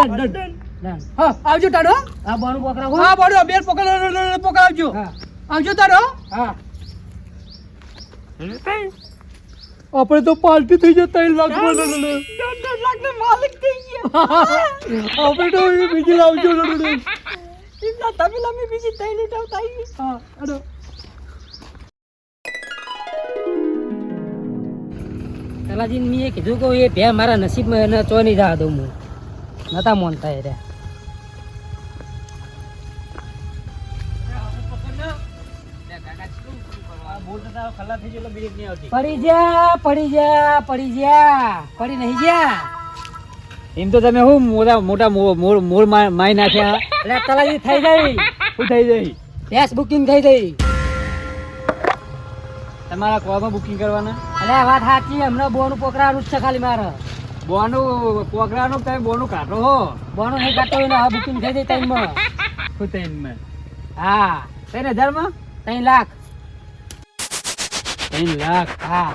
હા આવજો તારો આ બોનું પકડાવો હા બોલો બેન પકડાવજો આવજો તારો હા આપણે તો પાર્ટી થઈ જતા 3 લાખ માલિક થઈ ગયા આપણે તો બીજી લાવજો ઇન્ના તમિલા મે બીજી 3 લીટર થઈ હા અડો કલાજી મે કીધું કે એ ભે મારા નસીબમાં એને ચો નહીં જવા દઉં હું નતા મોનતા એ રે પડી જા પડી નહીં જા એમ તો તમે હું મોટા મોર માઈ નાખ્યા એટલે તલાજી થઈ ગઈ શું થઈ જાય ગેસ બુકિંગ થઈ ગઈ તમારા કોમાં બુકિંગ કરવાના અરે વાત સાચી હમણાં બોનું પકડાવાનું જ છે ખાલી મારે બોનું પોકરાનું તમે બોનું કાઢો હો બોનું નહીં કાઢતો હોય ને હવે બુકિંગ થઈ ગઈ 3 માં શું 3 માં હા 3000 માં 3 લાખ 3 લાખ હા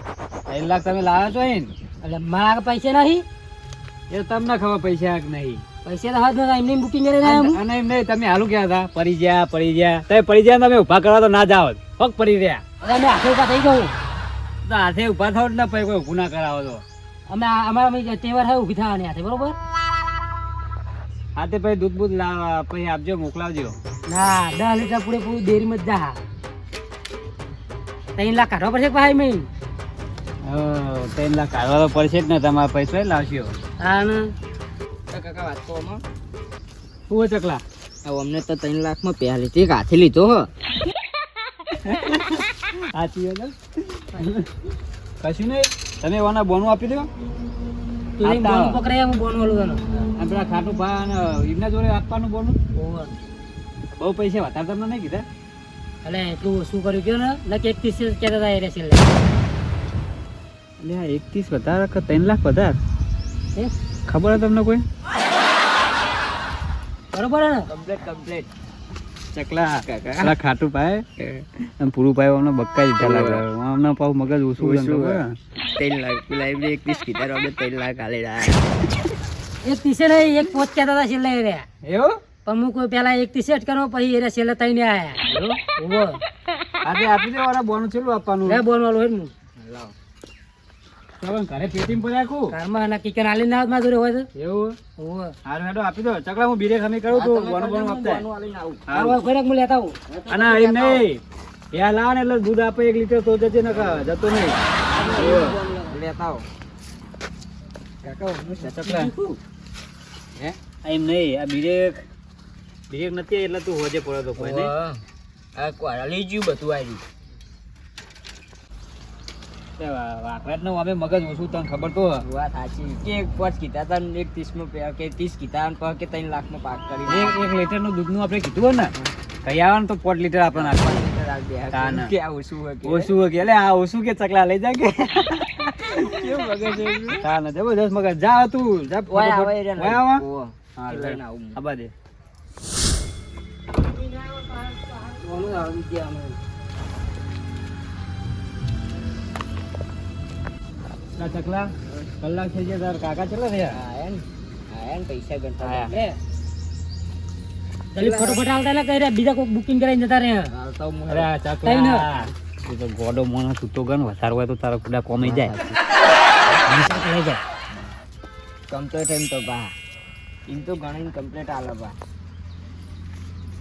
3 લાખ તમે લાવ્યા છો ને એટલે મારા પૈસા નહીં એ તમને ખબર પૈસા કે નહીં પૈસા તો હાથ નતા એમની બુકિંગ કરીને આવ્યા હું અને એમ નહીં તમે હાલું ક્યાં હતા પડી ગયા તમે પડી ગયા તમે ઊભા કરવા તો ના જાઓ પગ પડી રહ્યા એટલે અમે હાથે ઉભા થઈ ગયું તો હાથે ઊભા થાવ ને પછી કોઈ ઊભું ના કરાવો તો અમે અમારા તહેવાર હોય ઊભી થવાની હાથે બરોબર હાથે પછી દૂધ લાવ પછી આપજો મોકલાવજો ના 10 લીટર પૂરેપૂરું ડેરીમાં જ જા 3 લાખ કાઢવા પડશે ભાઈ મેં 3 લાખ કાઢવા તો પડશે જ ને તમારા પૈસા લાવશો હા ને કાકા વાત તો આમાં શું ચકલા અમને તો 3 લાખમાં પહેલી લીધી હાથે લીધો હો સાચી વાત કશું નહીં તમે એવાના બોનું આપી દો તું એમ બોનું પકડાય હું બોનું વાળું તને પેલા ખાટું ભા અને એમના જોડે આપવાનું બોનું ઓવર બહુ પૈસા વધારે તમને નહીં કીધા એટલે એટલું શું કર્યું કયો ને કે 31 કહેતા હતા એ રેસેલ એટલે આ 31 વધારે કે 3 લાખ વધારે ખબર હે તમને કોઈ બરોબર ને કમ્પ્લીટ ચકલા પેલા ખાટું પાય અને પૂરું પાય અમને બક્કા દીધા લાગે અમને પાછું મગજ ઓછું 3 લાખ પેલા એમને 31 કીધા અમે 3 લાખ આલે રહ્યા એક તીસે નહીં એક પોચ કહેતા હતા છેલ્લે એ રહ્યા એવું પણ હું કોઈ પેલા 31 સેટ કરો પછી એ છેલ્લે 3 ને આયા ઓવર આજે આપી દો વાળા બોનું છેલ્લું આપવાનું રે બોન વાળું હોય ને લાવ ચાલો ઘરે પેટીમ પર રાખું ઘરમાં એના કિકન આલી ના માં જોડે હોય તો એવું ઓવર હારું હેડો આપી દો ચકલા હું બીરે ખમી કરું તો બોનું બોનું આપતા આવો ખોરાક હું લેતા આવું અને એમ નહીં યા લાવ ને એટલે દૂધ આપે 1 લીટર તો જશે ને જતો નહીં લેતા આવો ચકલા હે એમ નહીં આ બ્રેક નથી એટલે તું હોજે પડ્યો તો કોઈ નહીં આ કોરા લઈ ગયું બધું આવી વાકરાત નું અમે મગજ ઓછું તને ખબર તો વાત સાચી કે 5 કીધા તા ને 30 માં કે 30 કીધા અને કે 3 લાખ માં પાક કરી 1 લીટર નું દૂધ નું આપણે કીધું હોય ને કઈ આવવાનું તો 5 લીટર આપણે નાખવાનું કે આવું શું હોય ઓછું હોય કે એટલે આ ઓછું કે ચકલા લઈ જા કે કેવું મગજ છે તા ને જબરદસ્ત મગજ જા તું જા ઓય આવે રે ઓય આવા ઓ હા લઈને આવું આબા દે બોનું આવી ગયા અમે ના ચકલા કલાક થઈ ગયા તાર કાકા ચલા રહ્યા આયા ને પૈસા ગણતા આયા. એ જલ્દી ફટાફટ આવતા એટલે કઈ રે બીજા કોઈ બુકિંગ કરાઈને જતા રહે આવતા હું અરે આ ચકલા તું તો ગોડો મોનો સૂતો ગન વધારે હોય તો તારા કુડા કોમી જાય લઈ જાય કમ્પ્લીટ એમ તો બા એમ તો ગણીને કમ્પ્લીટ આલે બા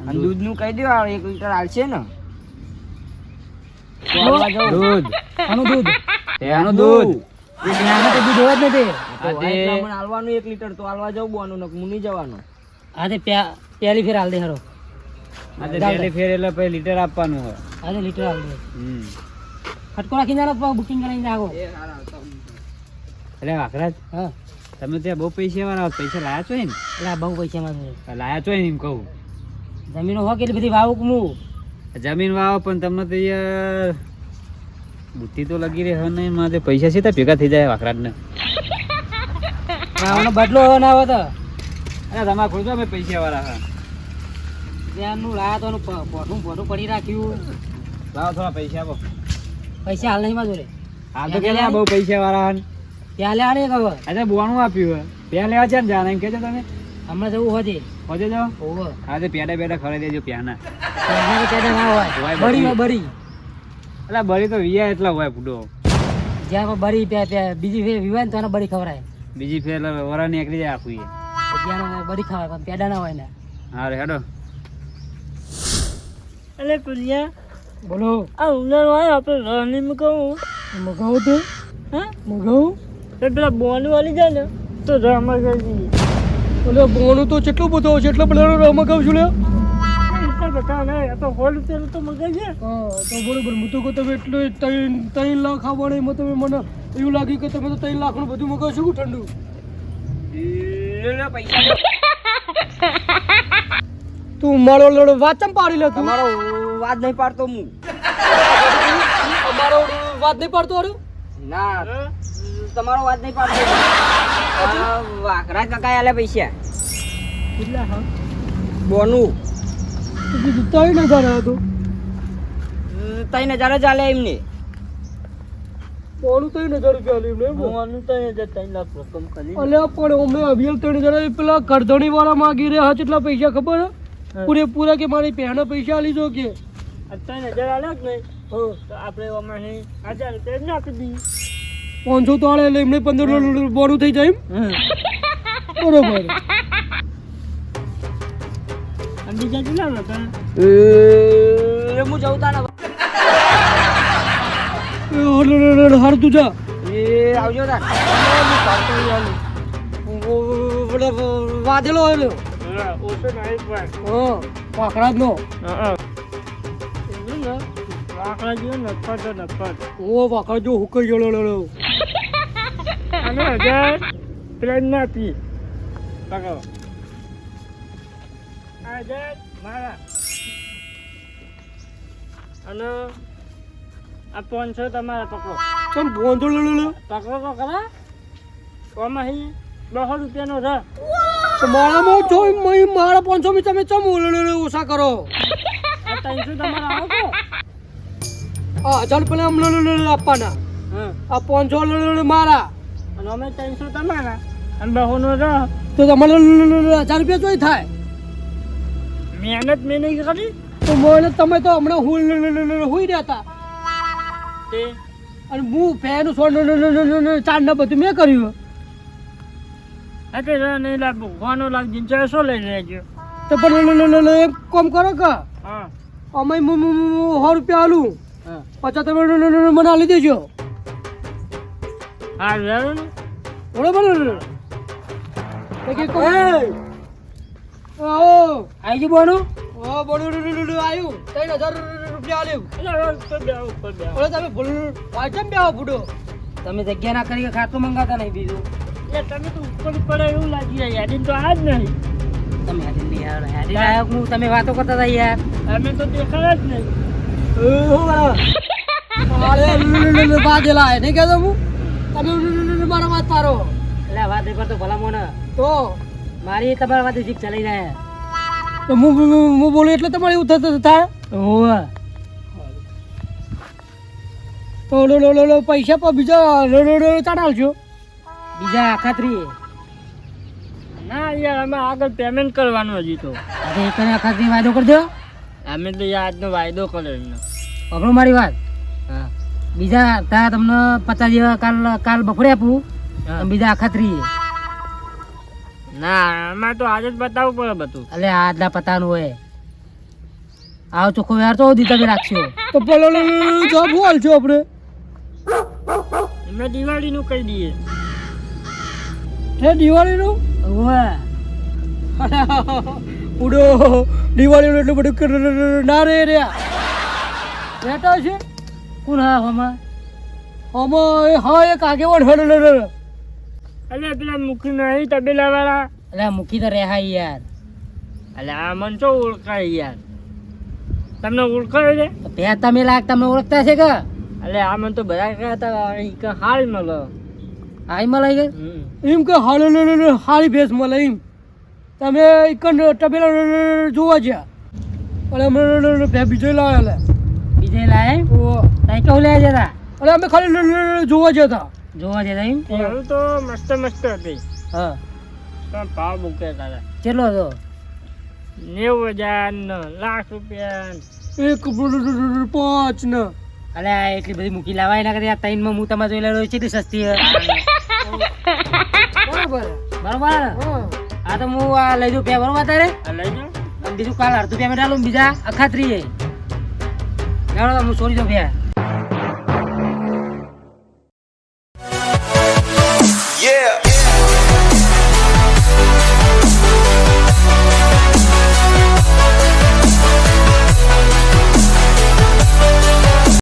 અને દૂધ નું કહી દો 1 લીટર આલશે ને દૂધ આનું દૂધ એનું દૂધ આમાં તો દૂધ હોય જ નથી મને આલવાનું 1 લીટર તો આલવા જાવ બોનું ને હું નહીં જવાનું આજે પહેલી ફેર હાલ દે હરો આજે ડેલી ફેર એટલે પછી લીટર આપવાનું હોય આજે લીટર હાલ દે ખટકો રાખીને જાવ બુકિંગ કરાવીને આવો અરે વાકરાજ હા તમે ત્યાં બહુ પૈસા વાળા પૈસા લાયા છો ને એટલે આ બહુ પૈસા માં લાયા છો ને એમ કહું જમીનો હોય કેટલી બધી વાવું હું જમીન વાવો પણ તમને તો યાર બુદ્ધિ તો લગી રહે નહીં મારે પૈસા સીધા ભેગા થઈ જાય વાકરાજ ને આનો બદલો ના આવે તો અરે તમારે ખોજો અમે પૈસા વાળા હા ત્યાંનું લાયા તો પોઠું પડી રાખ્યું લાવો થોડા પૈસા આપો પૈસા હાલ નહીં માં જોડે હાલ તો કેટલા બહુ પૈસા વાળા ત્યાં લેવા નહીં ખબર અચ્છા બોનું આપ્યું હોય ત્યાં લેવા છે ને જાણે એમ કહેજો તમે હમણાં જવું હોજે. હોજે જાઓ ઓહો. હા તે પેડા પેડા ખવડાવી દેજો પ્યાના એના તો પેદા ના હોય. હોય બરી બરી. હોય બરી. એટલે બળી તો વિયા એટલા હોય બુડો જ્યાં પણ બરી બીજી ફેર વિવાહ ને તો એને બરી ખવડાય. બીજી ફેર વરા નીકળી જાય આખું એ ત્યાં બરી ખવાય પણ પેડા ના હોય ને. હા રે હેડો એટલે પુલિયા બોલો. આ ઉનાળો આવ્યો આપણે રણી મગાવું મગાવું તો હા મગાવું. તો પેલા બોન વાળી જાય ને તો રમા કરી ઓલે બોનું તો કેટલું બધું છે એટલા બધા મગાવ છું લે. એટલા બધા નહીં આ તો હોલસેલ તો મગાવીએ. હા તો બરોબર. હું તો કહું તમે એટલું 3 લાખ આવવાના એમાં તમે મને એવું લાગ્યું કે તમે તો 3 લાખનું બધું મગાવશો કે ઠંડુ. પૈસા તું મારો લડો વાત ચમ પાડી લે તું. તમારો વાત નહીં પાડતો હું મારો વાત નહીં પાડતો અરે. ના તમારો વાત નહીં પાડતો વાકરા કાકા આલે પૈસા કેટલા હા બોનું તો કીધું 3000 હતો. 3000 ચાલે એમને બોનું 3000 રૂપિયા લે એમને. બોનું 3 લાખ રકમ કરી અલ્યા પણ અમે અભિયલ 3000 પેલા કરધણી વાળા માગી રહ્યા કેટલા પૈસા ખબર હે? પૂરેપૂરા કે મારી પહેના પૈસા લીધો કે 3000 આલે જ નહીં તો આપણે આમાં 1000 રૂપિયા નાખી દઈએ. 500 તો આલે એટલે એમને 15 બોનું થઈ જાય એમ. બરોબર. અને બીજા કેટલા હતા હું જઉં તારા હાર તું જા. એ આવજો તાર વાદેલો આવ્યો. ઓછો નહીં પણ હા વાકડા જ નો. વાકડા જેવો નફત ઓ વાકડા જો હુકઈ ગયો. અને 1000 પ્લેન ના પી પકડો 1000 મારા અને આ 500 તમારા પકડો ચમ બોંધો લે. પકડો તો ખરા આમાં 200 રૂપિયાનો છે મારામાં છો મારા 500 માં તમે ચમ ઓછા કરો. આ 300 તમારા આવો તો હા ચાલ પેલા આમ આપવાના. હા આ 500 મારા અને અમે 300 તમારા અને 200 નો છે તો તમારે 1000 રૂપિયા જોઈ થાય. મહેનત મેં નહીં કરી તો મને તમે તો હમણાં હુઈ રહ્યા હતા તે અને હું ફેનું ચાર ના બધું મેં કર્યું. એટલે નહીં લાગુ ઘણો લાગી 400 લઈ લેજો તો પણ એક કામ કરો કે હા અમે 100 રૂપિયા આલું હા 50 તમે મને આલી દેજો. હા લેવો ને બરોબર ને? આવી ગયું બોનું આવ્યું 3000 રૂપિયા આલ્યું. તમે વાંચમ બે બુડો. તમે જગ્યા ના કરી ખાતું મંગાતા નહીં બીજું તમે તો ઉપર પડે એવું લાગી રહ્યા યાદી તો આ જ નહીં તમે યાદી લાયક હું તમે વાતો કરતા હતા યાર અમે તો દેખાયા જ નહીં બાજેલા નહીં કહેતો હું તમે મારા વાત તારો એટલે વાત નહીં કરતો ભલા મોને તો મારી તમારા વાત જીક ચલાઈ રહ્યા તો હું બોલું એટલે તમારે એવું થાય. ઓહ તો પૈસા પર બીજા ચાડાલજો. બીજા અખાત્રી ના યાર અમે આગળ પેમેન્ટ કરવાનું હજી તો એક અખાત્રી વાયદો કરજો. અમે તો આજનો વાયદો કર્યો પકડો મારી વાત. હા બીજા ત્યાં તમને 50 જેવા કાલ બપોરે આપું. બીજા અખાત્રી ના આમાં તો આજે જ બતાવવું પડે બધું એટલે આજના પતાનું હોય. આવો ચોખ્ખો યાર તો દી તમે રાખશો તો પેલો જવાબ હું હાલશો આપણે એમને દિવાળીનું કહી દઈએ હે દિવાળીનું ઉડો દિવાળીનું એટલું બધું ના રે રહ્યા બેટા છે કોણ હા હમા હા એક આગેવાન અલે પેલા મુખી નહીં તબેલા વાળા એટલે મૂકી તો રહ્યા યાર. અલે આ મન તો ઓળખાય યાર તમને ઓળખાય છે ત્યાં તમે લાગ તમને ઓળખતા છે કે અલે આ મન તો બધા કહેતા હાલ મળે હાઈ મલાઈ ગઈ એમ કે હારી ભેસ મળે એમ. તમે તબેલા જોવા ગયા અને અમે બીજો લાવ્યા બીજે લાયા તઈ કેવું લઈ જતા અને અમે ખાલી જોવા જતા જોવા જતા એમ એવું તો મસ્ત મસ્ત હતી હા ભાવ મૂકે તારા કેટલો હતો 90,000 લાખ રૂપિયા 1.5 ને અલે આ એટલી બધી મૂકી લાવાય ના કરી આ ત્રણ માં હું તમારે જોઈ લેલો છે સસ્તી બરાબર બરોબર હા હા તો હું આ લઈ જાઉં પે બરોબર તારે લઈ જાઉં બીજું કાલ અડધું પેમેન્ટ આલું બીજા અખાત્રી હું છોડી દઉં પે